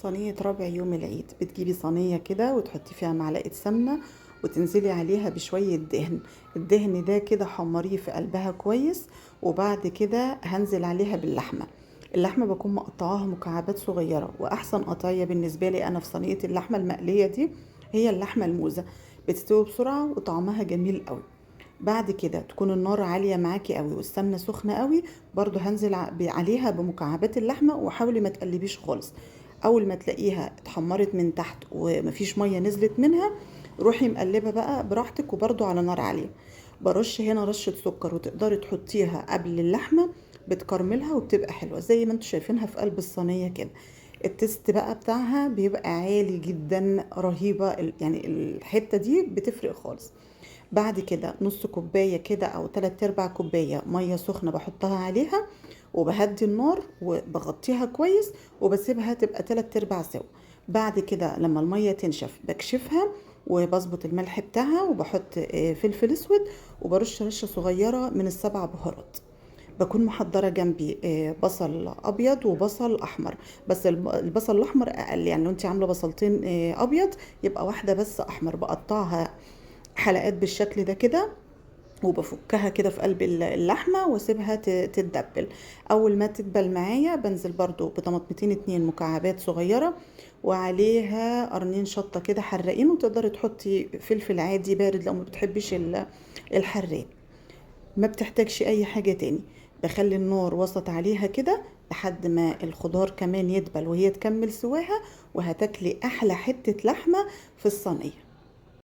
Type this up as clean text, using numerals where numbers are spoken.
صينية ربع يوم العيد، بتجيبي صينية كده وتحطي فيها معلقة سمنة وتنزلي عليها بشوية دهن. الدهن ده كده حمريه في قلبها كويس، وبعد كده هنزل عليها باللحمة. اللحمة بكون مقطعاها مكعبات صغيرة، وأحسن قطعية بالنسبة لي أنا في صينية اللحمة المقلية دي هي اللحمة الموزة. بتستوي بسرعة وطعمها جميل قوي. بعد كده تكون النار عالية معاكي قوي والسمنة سخنة قوي، برضو هنزل عليها بمكعبات اللحمة، وحاولي ما تقلبيش خالص. اول ما تلاقيها اتحمرت من تحت ومفيش مية نزلت منها، روحي مقلبة بقى براحتك وبرضو على نار عالية. برش هنا رشة سكر، وتقدري تحطيها قبل اللحمة، بتكرملها وبتبقى حلوة زي ما انتوا شايفينها في قلب الصينية كده. التست بقى بتاعها بيبقى عالي جدا، رهيبة يعني الحتة دي بتفرق خالص. بعد كده نص كوباية كده او 3/4 كوباية مية سخنة بحطها عليها، وبهدي النار وبغطيها كويس، وبسيبها تبقى 3/4 سوا. بعد كده لما المية تنشف بكشفها، وبظبط الملح بتاعها، وبحط فلفل اسود، وبرش رشة صغيرة من السبع بهارات. بكون محضرة جنبي بصل ابيض وبصل احمر، بس البصل الاحمر اقل، يعني لو انت عاملة بصلتين ابيض يبقى واحدة بس احمر. بقطعها حلقات بالشكل ده كده، وبفكها كده في قلب اللحمة واسيبها تتدبل. اول ما تدبل معايا بنزل برضو بطماطمتين 2 مكعبات صغيرة، وعليها قرنين شطة كده حراقين، وتقدري تحطي فلفل عادي بارد لو ما بتحبيش الحراق. ما بتحتاجش اي حاجة تاني. بخلي النار وسط عليها كده لحد ما الخضار كمان يدبل وهي تكمل سواها، وهتاكلي احلى حتة لحمة في الصينية.